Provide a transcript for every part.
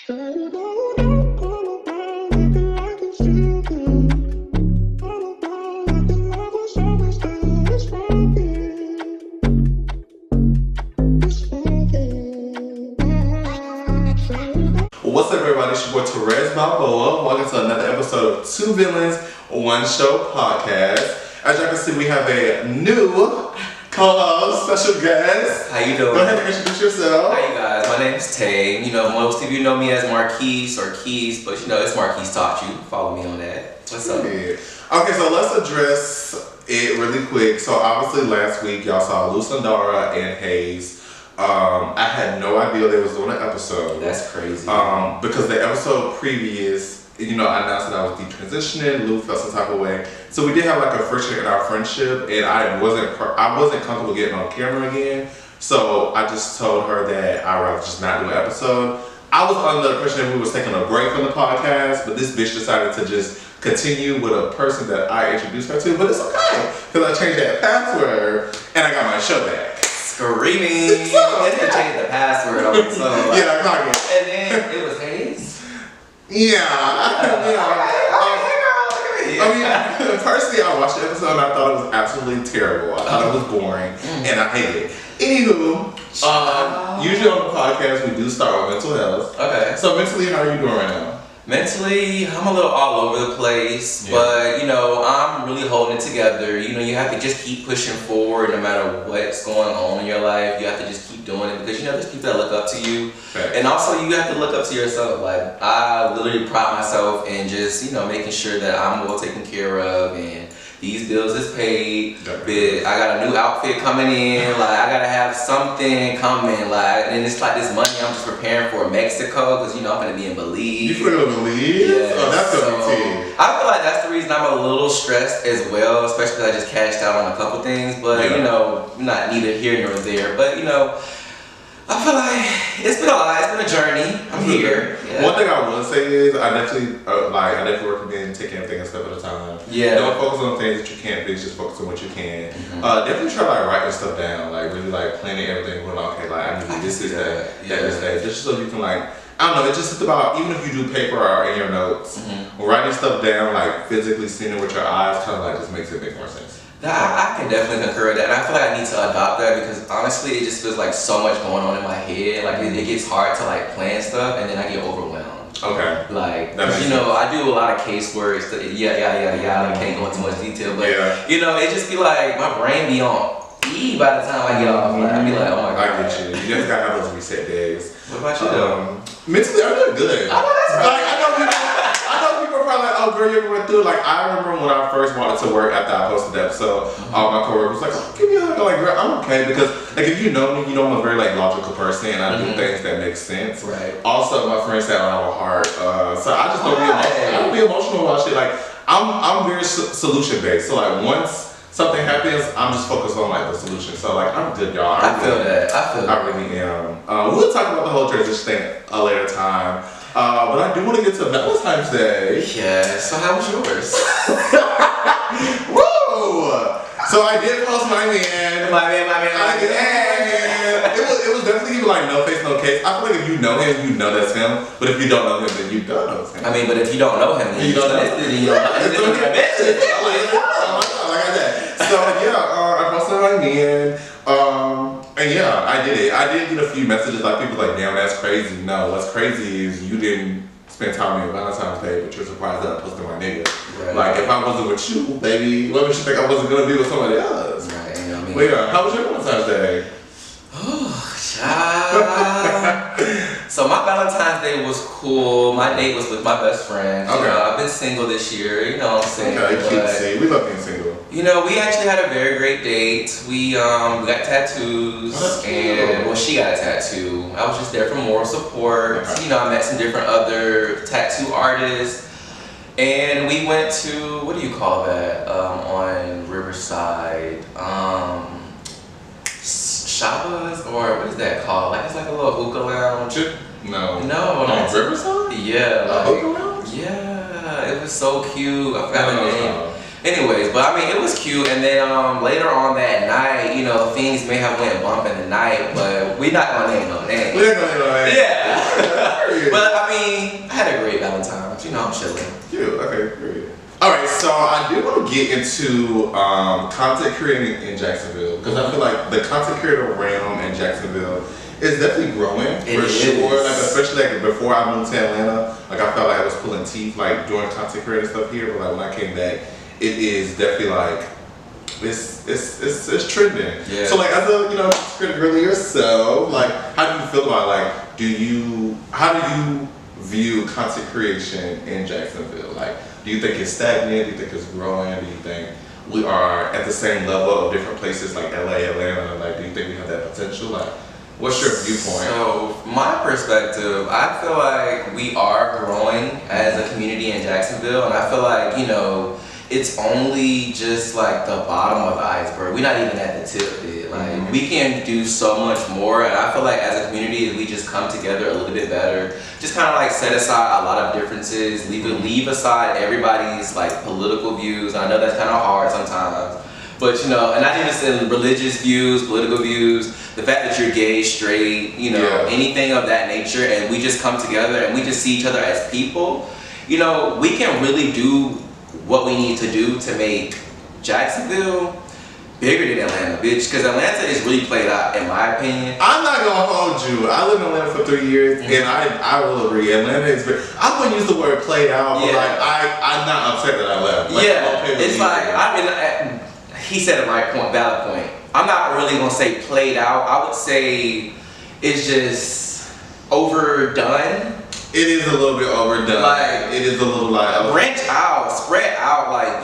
What's up, everybody? It's your boy Therese Balboa. Welcome to another episode of Two Villains, One Show podcast. As y'all can see, we have a new co-host, special guest. How you doing? Go ahead and introduce yourself. Hi, you guys. My name is Tay. Most of you know me as Marquise or Keys, but it's Marquise taught you. Follow me on that. What's up? Okay, so let's address it really quick. So obviously last week y'all saw Lusandara and Hayes. I had no idea they was doing an episode. That's crazy. Because the episode previous, I announced that I was detransitioning. Lou felt some type of way, so we did have like a friction in our friendship, and I wasn't comfortable getting on camera again. So I just told her that I'd rather just not do an episode. I was under the impression that we was taking a break from the podcast, but this bitch decided to just continue with a person that I introduced her to. But it's okay, because I changed that password and I got my show back. Screaming. You had to change the password. Yeah, I got it. And then it was Hayes? Personally, I watched the episode and I thought it was absolutely terrible. I thought it was boring and I hated it. Anywho, usually on the podcast we do start with mental health. Okay. So mentally, how are you doing right now? Mentally, I'm a little all over the place, but I'm really holding it together. You have to just keep pushing forward no matter what's going on in your life. You have to just keep doing it because there's people that look up to you. Okay. And also you have to look up to yourself. Like I literally pride myself in just, making sure that I'm well taken care of and these bills is paid. I got a new outfit coming in. Like I gotta have something coming. And it's like this money I'm just preparing for Mexico because I'm gonna be in Belize. You gonna Belize? Yeah. Oh, that's gonna be tea. I feel like that's the reason I'm a little stressed as well, especially because I just cashed out on a couple things. But not neither here nor there. But I feel like it's been a lot. It's been a journey. I'm here. Yeah. One thing I will say is I definitely recommend taking everything a step at a time. Yeah. Don't focus on things that you can't fix. Just focus on what you can. Definitely try to write your stuff down. Really planning everything. I need this is that. This day. Just so you can I don't know. It's just about even if you do paper or in your notes, writing stuff down physically seeing it with your eyes kind of just makes it make more sense. I can definitely concur with that, and I feel like I need to adopt that because honestly, it just feels like so much going on in my head. It gets hard to plan stuff, and then I get overwhelmed. Okay. I do a lot of casework, yada yada yada. I can't go into much detail, but it just be like my brain be on E by the time I get off. I be like, oh my god. I get you. You just gotta have those reset days. What about you though? Mentally, I'm doing good. I know that's right. I know people are probably like, oh girl, you ever went through I remember when I first wanted to work after I posted the episode, all my coworkers was like, oh, give me a hug. I'm like, girl, I'm okay because if you know me, I'm a very logical person and I do things that make sense. Right. Also, my friends say I don't have a heart, so I just don't be emotional. I don't be emotional about shit. I'm very solution based. So once something happens, I'm just focused on the solution. So I'm good, y'all. I feel that. I really am. We'll talk about the whole transition thing a later time. But I do want to get to Valentine's Day. Yeah. So how was yours? Woo! So I did post my man. My man. It was definitely no face, no case. I feel like if you know him, you know that's him. But if you don't know him, then you don't know it's him. But if you don't know him, then you don't know. So I posted my man. And I did it. I did get a few messages people damn, that's crazy. No, what's crazy is you didn't spend time on your Valentine's Day, but you're surprised that I posted my nigga. Right. If I wasn't with you, baby, what would you think I wasn't gonna be with somebody else? Right. Well, how was your Valentine's Day? Oh, child. So my Valentine's Day was cool. My date was with my best friend. Okay. I've been single this year, you know what I'm saying? Okay, cute. We love being single. We actually had a very great date. We got tattoos, and she got a tattoo. I was just there for moral support. Okay. I met some different other tattoo artists, and we went to what do you call that on Riverside? Shabba's, or what is that called? It's a little hookah lounge. No. On Riverside? Yeah. Hookah lounge? Yeah, it was so cute. I forgot the name. Anyways, but it was cute. And then later on that night, things may have went bump in the night, but we're not gonna name no names. We're not gonna name no names. Yeah. But I mean, I had a great Valentine's. You know, I'm chilling. Cute. Okay, great. All right, so I do want to get into content creating in Jacksonville because I feel like the content creator realm in Jacksonville is definitely growing for sure. Like especially like before I moved to Atlanta, like I felt like I was pulling teeth like doing content creator stuff here, but like when I came back, it is definitely like it's trending. Yeah. So like as a creator girly yourself, like how do you feel about like how do you view content creation in Jacksonville? Like, do you think it's stagnant? Do you think it's growing? Do you think we are at the same level of different places like LA, Atlanta? Like, do you think we have that potential? Like, what's your viewpoint? So, my perspective, I feel like we are growing as a community in Jacksonville, and I feel like, it's only just like the bottom of the iceberg. We're not even at the tip of it. Like, we can do so much more, and I feel like as a community, if we just come together a little bit better, just kind of like set aside a lot of differences, leave aside everybody's like political views. I know that's kind of hard sometimes, but and not even just religious views, political views, the fact that you're gay, straight, anything of that nature, and we just come together and we just see each other as people, we can really do what we need to do to make Jacksonville bigger than Atlanta, bitch. Because Atlanta is really played out, in my opinion. I'm not gonna hold you. I lived in Atlanta for 3 years, and I will agree. Atlanta is. I wouldn't use the word played out, but like I'm not upset that I left. Like, it's like he said a valid point. I'm not really gonna say played out. I would say it's just overdone. It is a little bit overdone. Like, it is a little like branch out, spread out. Like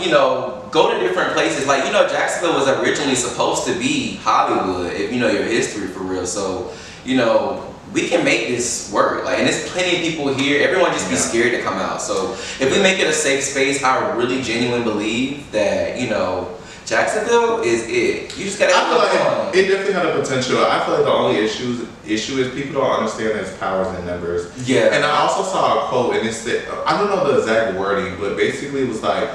go to different places. Like Jacksonville was originally supposed to be Hollywood. If you know your history for real. So we can make this work. Like, and there's plenty of people here. Everyone just be scared to come out. So if we make it a safe space, I really genuinely believe that Jacksonville is it. You just gotta. I feel like it definitely had a potential. I feel like the only issue is people don't understand its powers and numbers. Yeah. And I also saw a quote, and it said, I don't know the exact wording, but basically it was like,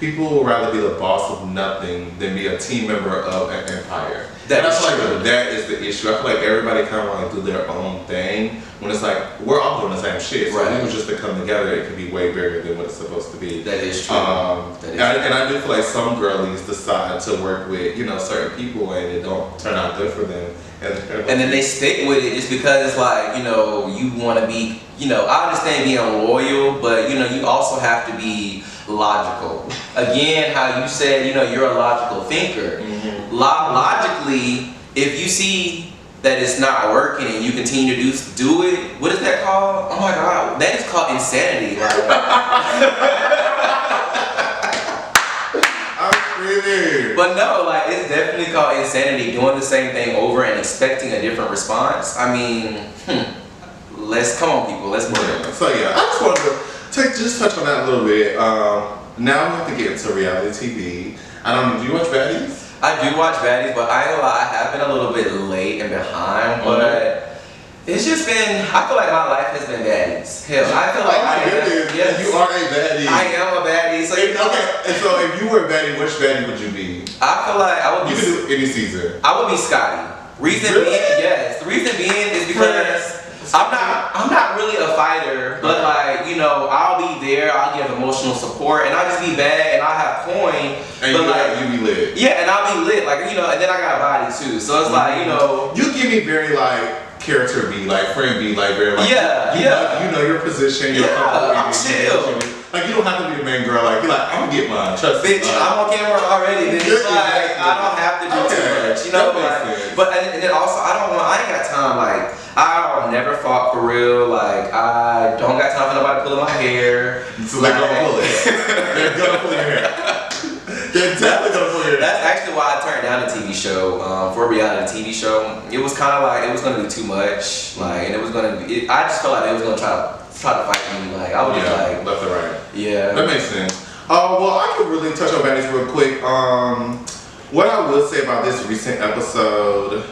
people would rather be the boss of nothing than be a team member of an empire. And I feel like that is the issue. I feel like everybody kind of want to do their own thing when it's like we're all doing the same shit. So if it was just to come together, it could be way bigger than what it's supposed to be. That is true. And I do feel like some girlies decide to work with certain people and it don't turn out good for them. And then they stick with it just because it's like you want to be I understand being loyal, but you also have to be logical. Again, how you said you're a logical thinker. Logically, if you see that it's not working and you continue to do it, what is that called? Oh my God, that is called insanity. But no, it's definitely called insanity. Doing the same thing over and expecting a different response. I mean, come on, people, let's work. So I just wanted to touch on that a little bit. Now we have to get into reality TV. I don't know. Do you watch Baddies? I do watch Baddies, but I ain't gonna lie, I have been a little bit late and behind. But it's just been. I feel like my life has been Baddies. Hell, I feel like you are a baddie. I am a baddie. So and so if you were a baddie, which baddie would you be? I feel like I would be. You can do any season. I would be Scotty. Reason being, yes. The reason being is because I'm not really a fighter, but I'll be there. I'll give emotional support, and I'll just be bad, and I'll have coin. And you be lit. Yeah, and I'll be lit. And then I got a body too. So it's you give me very character B, friend B, very you know your position. You're I'm chill. You don't have to be the main girl. You're I'm gonna get mine. Trust me. Bitch, I'm on camera already. Then it's I don't have to do too much. But and then also I ain't got time. I'll never fought for real. I don't got time for nobody pulling my hair. So they're gonna pull it. They're gonna pull your hair. They're definitely gonna pull your hair. That's actually why I turned down a TV show for a reality TV show. It was kind of it was gonna be too much. And it was gonna be. I just felt like they was gonna try to fight me. I was just left and right. Yeah. That makes sense. Well, I could really touch on Baddies real quick. What I will say about this recent episode,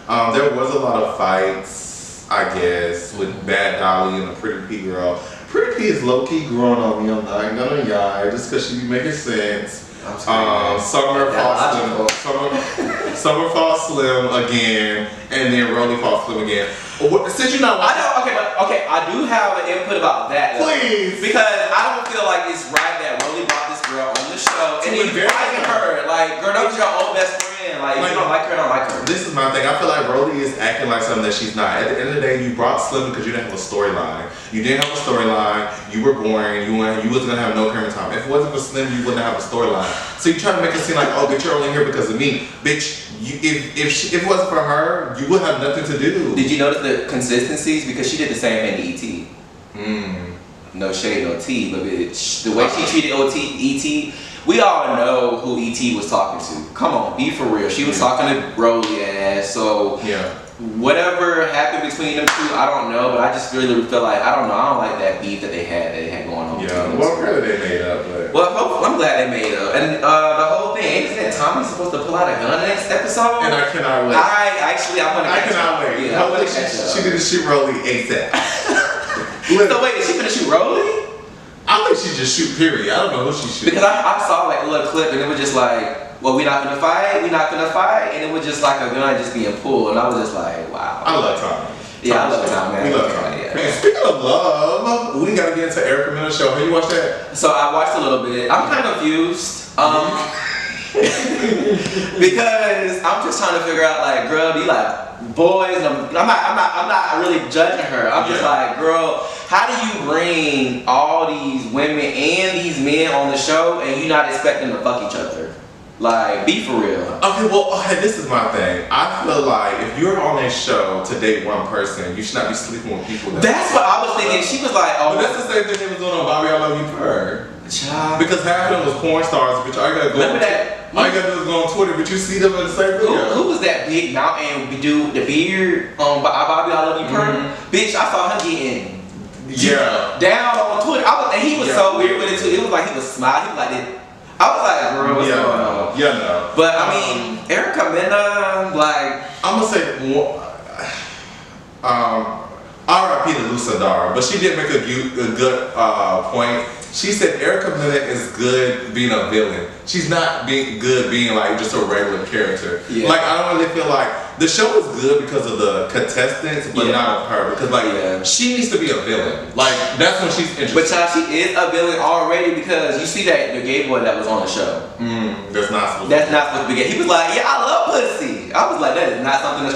there was a lot of fights, I guess, with Bad Dolly and a Pretty P girl. Pretty P is low-key growing on me. I'm not gonna lie, just because she be making sense. Summer Summer fought Slim again, and then Rolly fought Slim again. Since you're not watching, I do have an input about that. Please. Because I don't feel like it's right that Rolly brought this girl on the show and then you fighting her. Like, girl, that was your old best friend. Like, if you don't like her, don't like her. This is my thing. I feel like Rolly is acting like something that she's not. At the end of the day, you brought Slim because you didn't have a storyline. You didn't have a storyline. You were boring. You wasn't gonna have no camera time. If it wasn't for Slim, you wouldn't have a storyline. So you try to make it seem like, oh, bitch, you're only here because of me, bitch. If it wasn't for her, you would have nothing to do. Did you notice the consistencies? Because she did the same thing to E.T. No shade, no tea, but bitch, the way she treated E.T., we all know who E.T. was talking to. Come on, be for real. She was talking to Rolly ass. So whatever happened between them two, I don't know. But I just really feel like I don't like that beef that they had going on. Yeah, well, really they made up. But well, I'm glad they made up. And the whole thing, isn't that Tommy's supposed to pull out a gun next episode? And I cannot wait. I cannot wait. Yeah, Hopefully she didn't shoot Rolly ASAP. So wait, is she gonna shoot Rolly? I think she just shoot, period. I don't know who she shoots. Because I saw like a little clip and it was just like, well, we're not gonna fight, and it was just like a gun just being pulled, and I was just like, wow. I love Tommy. Yeah, I love Tommy, man. We love Tommy. Yeah. Man, speaking of love, we gotta get into Erica Mena show. Have you watched that? So I watched a little bit. I'm kind of confused. Because I'm just trying to figure out, like, girl, do you like boys? I'm not really judging her. I'm just like, girl, how do you bring all these women and these men on the show and you not expect them to fuck each other? Like, be for real. Okay, this is my thing. I feel like if you're on a show to date one person, you should not be sleeping with people. That's what I was thinking. She was like, oh. But that's the same thing they was doing on Bobby, I Love You Purr. Child. Because half of them was porn stars, bitch. All you gotta go Remember that? All you gotta do is go on Twitter, but you see them in the same video. Who was that big mountain dude, the beard on Bobby, I Love You Purr? Bitch, I saw him getting down on Twitter. And he was so weird with it too. It was like he was smiling. He was like this. I was like, girl, what's going on? Yeah, no. But I mean, Erica Mena, like, I'm gonna say, R.I.P. to Lusadar, but she did make a good point. She said Erica Mena is good being a villain. She's not being good being like just a regular character. Yeah. Like, I don't really feel like the show is good because of the contestants, but not of her. Because like she needs to be a villain. Like, that's when she's interesting. But child, she is a villain already because you see that the gay boy that was on the show. That's not supposed to be gay. He was like, yeah, I love pussy. I was like, that is not something a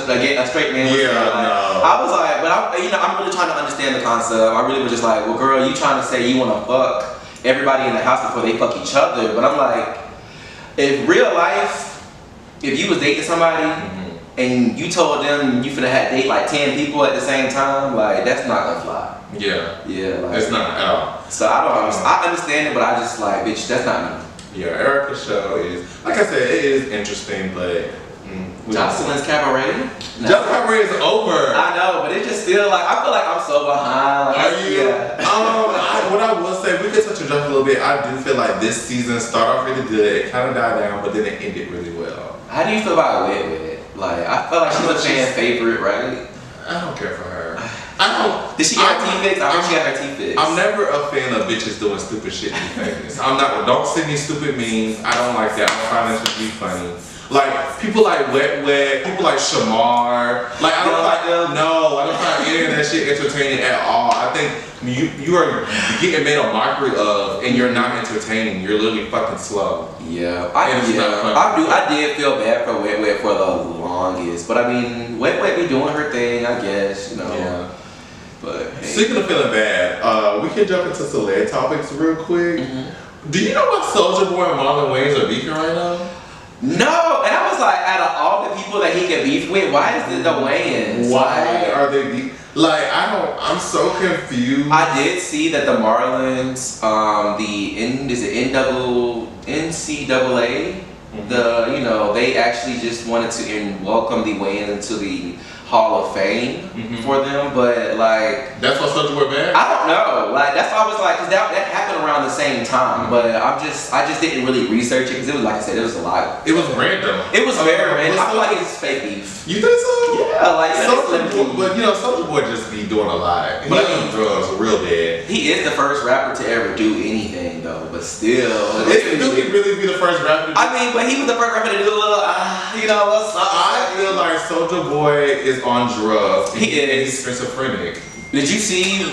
straight man would say. No. I was like, but I'm really trying to understand the concept. I really was just like, well, girl, you trying to say you want to fuck everybody in the house before they fuck each other? But I'm like, in real life, if you was dating somebody and you told them you finna date like 10 people at the same time, like, that's not gonna fly. Yeah, like, it's not at all. So I understand it, but I just like, bitch, that's not me. Yeah, Erica's show is, like I said, it is interesting, but Jocelyn's Cabaret? No. Jocelyn's Cabaret is over. I know, but it's just still like, I feel like I'm so behind. Like, are you? What I will say, we could touch on Jocelyn a little bit. I do feel like this season started off really good. It kind of died down, but then it ended really well. How do you feel about Wet Wet? Like, I feel like she's a fan favorite, right? I don't care for her. Did she get her teeth fixed? I heard she got her teeth fixed. I'm never a fan of bitches doing stupid shit to be famous. Don't send me stupid memes. I don't like that. I don't find that to be funny. Like, people like Wet Wet, people like Shamar. Like, I don't find any of that shit entertaining at all. I think you are getting made a mockery of, and you're not entertaining. You're literally fucking slow. Yeah, I did feel bad for Wet Wet for the longest, but I mean, Wet Wet be doing her thing, I guess, you know. Yeah. But hey. Speaking of feeling bad, we can jump into celeb topics real quick. Do you know what Soulja Boy and Marlon Wayans are beefing right now? No, and I was like, out of all the people that he could beef with, why is it the Wayans? Why are they beef? Like, I'm so confused. I did see that the Marlins, NCAA, they actually just wanted to welcome the Wayans into the Hall of Fame for them, but like, that's why Soulja Boy bad? I don't know. Like, that's why I was like, because that happened around the same time, but I just didn't really research it because it was, like I said, it was a lot. It was random. It was very random. I feel like it's fake beef. You think so? Yeah, like Soulja Boy, but you know, Soulja Boy just be doing a lot. But he on drugs real bad. He is the first rapper to ever do anything though, but still. Did he really be the first rapper to do I mean, but he was the first rapper to do a little, I feel like Soulja Boy is on drugs. He is. And he's schizophrenic. Did you see?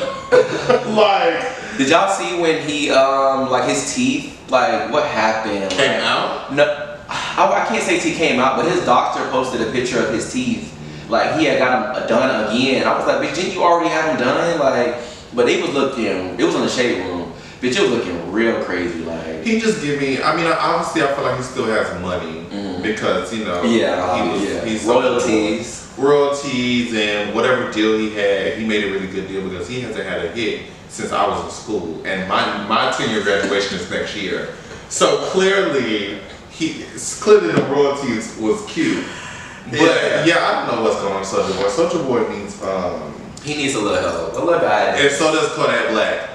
Like. Did y'all see when he like his teeth? Like what happened? Came out? No, I can't say teeth came out, but his doctor posted a picture of his teeth. Like he had got them done again. I was like, bitch, didn't you already have them done? Like, but it was looking. It was in the shade room. Bitch, it was looking real crazy. Like he just give me. I mean, obviously, I feel like he still has money because you know. He's royalties and whatever deal he had, he made a really good deal because he hasn't had a hit since I was in school, and my 10-year graduation is next year. So clearly the royalties was cute. But yeah, I don't know what's going on with Soulja Boy. Soulja Boy needs he needs a little help, a little guidance. And so does Kodak Black.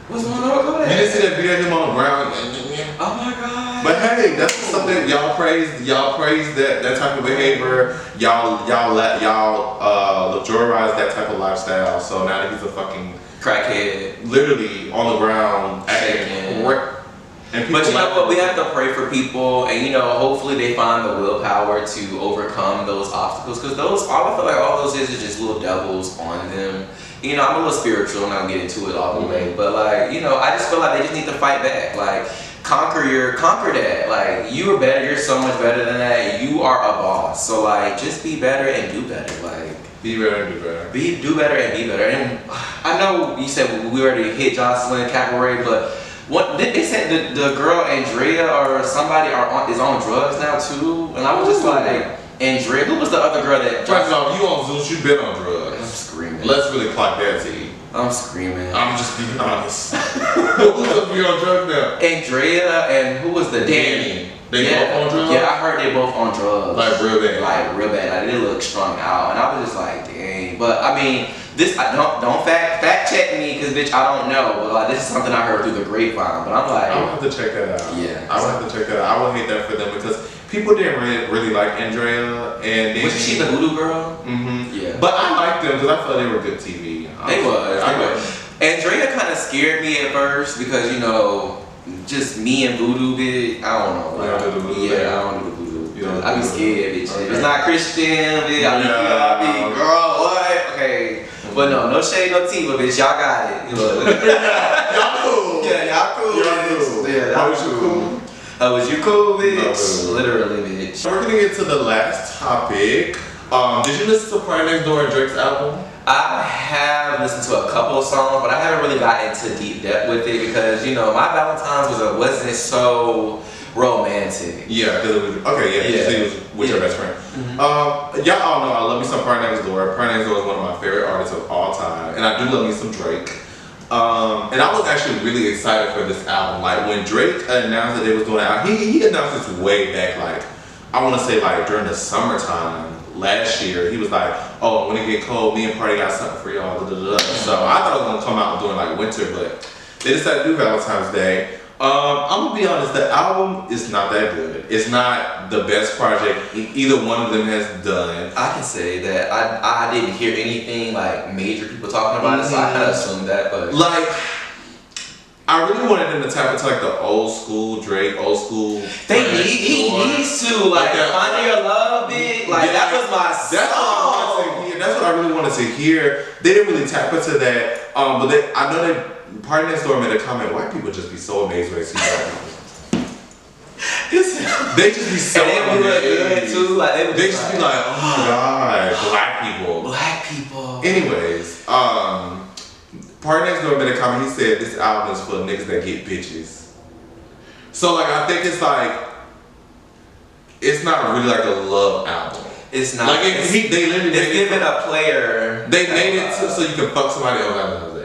What's going on with Kodak? You didn't see that video of him on the ground? Oh my god. But hey, that's something y'all praise that type of behavior. Y'all luxurize that type of lifestyle. So now that he's a fucking crackhead, literally on the ground shaking. And but you know what? We have to pray for people, and you know, hopefully they find the willpower to overcome those obstacles. Because I feel like all those is just little devils on them. You know, I'm a little spiritual, and I'll get into it all the way. But like, you know, I just feel like they just need to fight back. Like, conquer that. Like, you are better. You're so much better than that. You are a boss. So like, just be better and do better. Like, be better and do better. Do better and be better. And I know you said we already hit Jocelyn Cabaret, but what they said the girl Andrea or somebody is on drugs now too, and I was just like, Andrea, who was the other girl that? First off, you on Zeus, you been on drugs. I'm screaming. Let's really clock that to you. I'm screaming. I'm just being honest. Who's gonna be on drugs now? Andrea and who was the Danny? They both on drugs? Yeah, I heard they both on drugs. Like real bad. Like real bad. Like they look strung out, and I was just like, dang. But I mean, don't fact check me, cause bitch, I don't know. But like, this is something I heard through the grapevine. But I'm like, I would have to check that out. Yeah, I would have to check that out. I would hate that for them because people didn't really like Andrea, and was she the voodoo girl? Mm-hmm. Yeah. But I liked them because I felt they were good TV. They was. Andrea kind of scared me at first because you know, just me and voodoo, bitch. I don't know. Like, I don't do the voodoo. Yeah, I don't do the voodoo. I be scared, bitch. Okay. It's not Christian, bitch. I be girl, what? Okay. But no shade, no tea, but bitch, y'all got it. You know. Y'all cool. Yeah, y'all cool. Y'all cool. Yeah, how was you cool? How was you cool, bitch? No, literally, bitch. So we're gonna get to the last topic. Did you listen to Party Next Door and Drake's album? I have listened to a couple of songs, but I haven't really got into deep depth with it because you know my Valentine's wasn't so romantic. Yeah, because it was it was with your best friend. Mm-hmm. Y'all all know I love me some Party Next Door. Party Next Door is one of my favorite artists of all time, and I do love me some Drake. And I was actually really excited for this album. Like when Drake announced that they was doing it out, he announced this way back, like I want to say like during the summertime last year. He was like, "Oh, when it get cold, me and Party got something for y'all." So I thought it was gonna come out during like winter, but they decided to do Valentine's Day. I'm gonna be honest, the album is not that good. It's not the best project either one of them has done. I can say that I didn't hear anything like major people talking about it, so I kind of assumed that. But like, I really wanted them to tap into like the old school Drake, old school. He needs to like Find Your Love, bitch. Like that was my song. That's what I really wanted to hear. They didn't really tap into that. But I know that Party Next Door made a comment. White people just be so amazed when they see black people. They just be so amazed too. Like they just be like, oh my god, black people. Black people. Anyways, Party Next Door made a comment. He said this album is for niggas that get bitches. So like I think it's like it's not really like a love album. It's not. Like they literally it's giving a player. They made it so you can fuck somebody else out of Jose.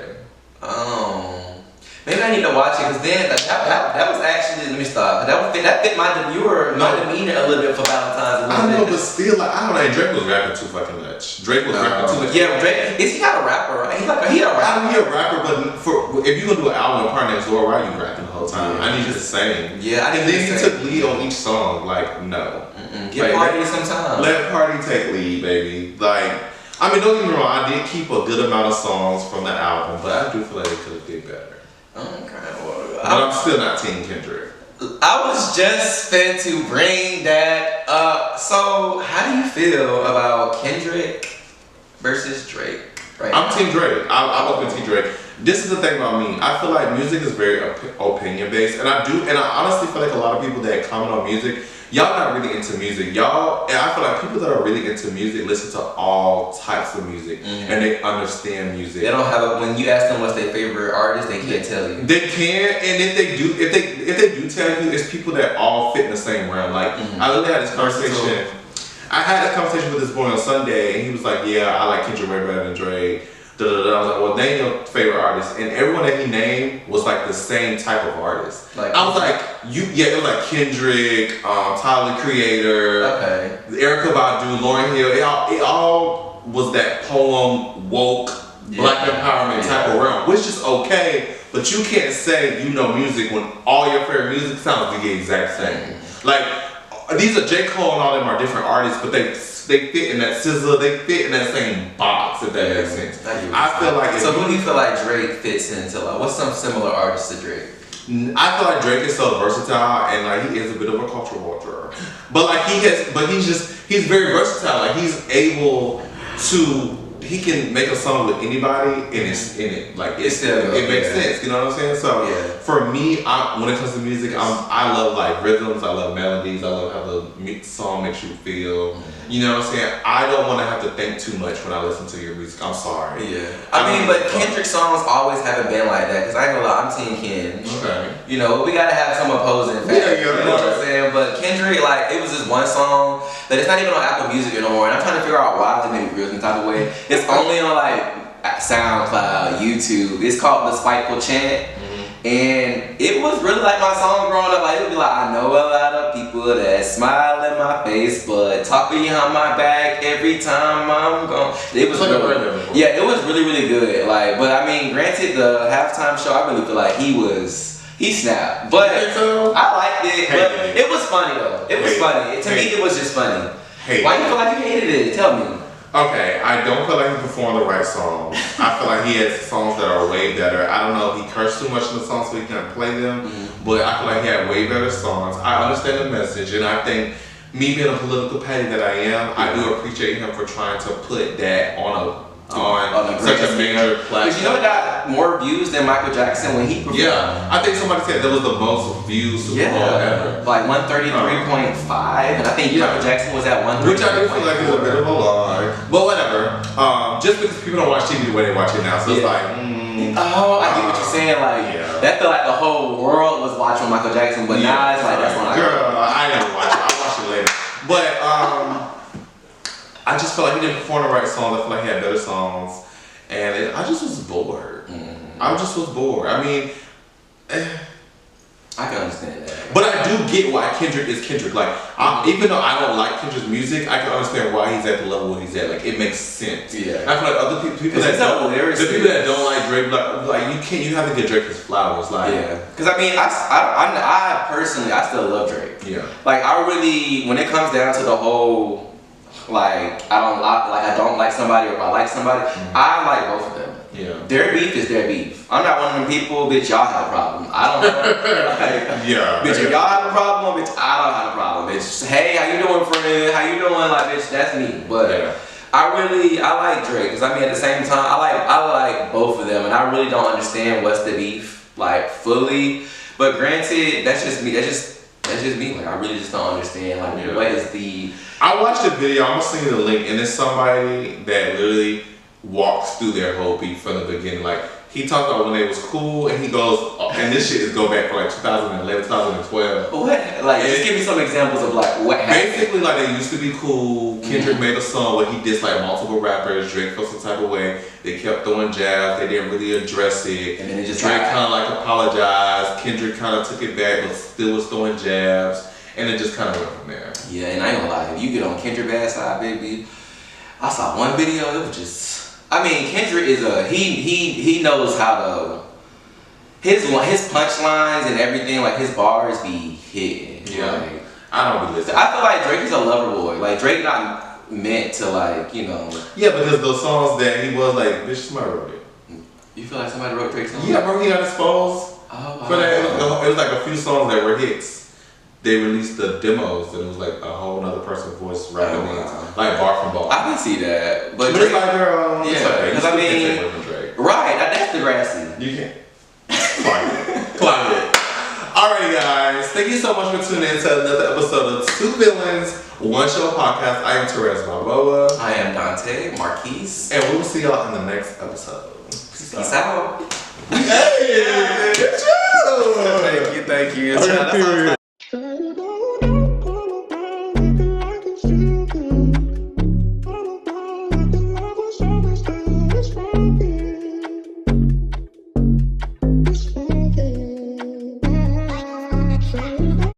Oh, maybe I I need to watch it because then that was actually, let me stop. That fit my demeanor a little bit for Valentine's. I know, but still, like, I don't know. Drake was rapping too fucking much. Drake was rapping too much. Yeah, Drake. Is he not a rapper? Right? He a rapper. He a rapper, but if you gonna do an album with partner next door, why are you rapping the whole time? I need you to sing. Yeah, and then he took lead on each song. Like, no. Give Party some time. Let Party take lead, baby. Like, I mean, don't get me wrong. I did keep a good amount of songs from the album, but I do feel like they could have did better. Okay, but I'm still not Team Kendrick. I was just fit to bring that up. So, how do you feel about Kendrick versus Drake? Right I'm Team Drake. I've always been Team Drake. This is the thing about me. I feel like music is very opinion based, and I honestly feel like a lot of people that comment on music, y'all not really into music. And I feel like people that are really into music listen to all types of music, and they understand music. They don't have when you ask them what's their favorite artist, they can't tell you. They can, and if they do tell you, it's people that all fit in the same realm. Like I literally had this conversation. I had this conversation with this boy on Sunday, and he was like, "Yeah, I like Kendrick way better than Drake." I was like, "Well, name your favorite artist," and everyone that he named was like the same type of artist. Like I was like, it was like Kendrick, Tyler the Creator, Erykah Badu, Lauryn Hill. It all was that poem woke black empowerment type of realm, which is okay. But you can't say you know music when all your favorite music sounds the exact same. Like these are J. Cole and all them are different artists, but they fit in that SZA, they fit in that same box, if that makes sense. I feel like so who do you feel like Drake fits into? Like, what's some similar artists to Drake? I feel like Drake is so versatile, and like he is a bit of a cultural vulture. But like he's very versatile. Like he's able to. He can make a song with anybody, and it makes sense. You know what I'm saying? So for me, when it comes to music, I love like rhythms. I love melodies. I love how the song makes you feel. You know what I'm saying? I don't want to have to think too much when I listen to your music. I'm sorry. Yeah. I mean, but Kendrick songs always haven't been like that. Cause I ain't gonna lie, I'm Team Ken. Okay. You know, we gotta have some opposing factors. You know what I'm saying? But Kendrick, like, it was this one song that it's not even on Apple Music anymore, and I'm trying to figure out why they made me feel some type of way. It's only on like SoundCloud, YouTube. It's called The Spiteful Chant. And it was really like my song growing up. Like it would be like, I know a lot of people that smile in my face, but talk behind my back every time I'm gone. It was it was really, really good. Like, but I mean, granted, the halftime show, I really feel like he snapped. But I liked it. But it was funny though. It was funny. To me, it was just funny. Why you feel like you hated it? Tell me. Okay, I don't feel like he performed the right songs. I feel like he has songs that are way better. I don't know if he cursed too much in the songs so he can't play them, but I feel like he had way better songs. I understand the message, and I think me being a political patty that I am, I do appreciate him for trying to put that on such a major platform. Because you know it got more views than Michael Jackson when he performed. Yeah, I think somebody said that was the most views Super Bowl ever. Like 133.5, and I think Michael Jackson was at 133.5. Which I do feel like is a bit of a lie. But whatever. Just because people don't watch TV the way they watch it now, so it's like, oh, I get what you're saying. Like, that felt like the whole world was watching Michael Jackson, but now it's like, that's when I never watch it. I'll watch it later. But, I just felt like he didn't perform the right songs. I feel like he had better songs, and I just was bored. I just was bored. I mean, I can understand that. But I do get why Kendrick is Kendrick. Like, even though I don't like Kendrick's music, I can understand why he's at the level he's at. Like, it makes sense. Yeah. I feel like other people that don't like Drake, like you have to get Drake his flowers. Like, because I mean, I personally, I still love Drake. Yeah. Like, I really, when it comes down to the whole. Like I don't like somebody, or if I like somebody, I like both of them. Yeah. Their beef is their beef. I'm not one of them people, bitch, y'all have a problem. I don't know. Bitch, if y'all have a problem, bitch, I don't have a problem. Bitch, hey, how you doing, friend? How you doing? Like, bitch, that's me. But I like Drake, because I mean, at the same time, I like both of them, and I really don't understand what's the beef, like, fully. But granted, that's just me. That's just me. Like, I really just don't understand. Like, what is the... I watched the video. I'm gonna send you the link, and it's somebody that literally walks through their whole beef from the beginning. Like, he talked about when they was cool, and he goes, and this shit is go back for like 2011, 2012. What? Like, just give me some examples of like what happened. Basically, like they used to be cool. Kendrick made a song where he dissed like multiple rappers. Drake felt some type of way. They kept throwing jabs. They didn't really address it. And then it just Drake kind of like apologized. Kendrick kind of took it back, but still was throwing jabs. And it just kind of went from there. Yeah, and I ain't gonna lie, if you get on Kendrick bad side, baby, I saw one video. It was just. I mean, Kendrick is he knows how to his punchlines and everything, like his bars be hitting. Yeah, like, I don't be listening. I feel like Drake is a lover boy. Like Drake not meant to like Yeah, because those songs that he was like, bitch, somebody wrote it. You feel like somebody wrote Drake's song? Yeah, bro, he got exposed. Oh, For that, it was like a few songs that were hits. They released the demos and it was like a whole other person's voice rapping like bar from bar. I can see that, but Drake, Drake, like girl, yeah, because I mean, right, that's the grassy. You can't. Climb it. Alright, guys, thank you so much for tuning in to another episode of Two Villains, One Show Podcast. I am Therese Balboa. I am Dante Marquise. And we will see y'all in the next episode. Peace out. Hey, good job. Thank you.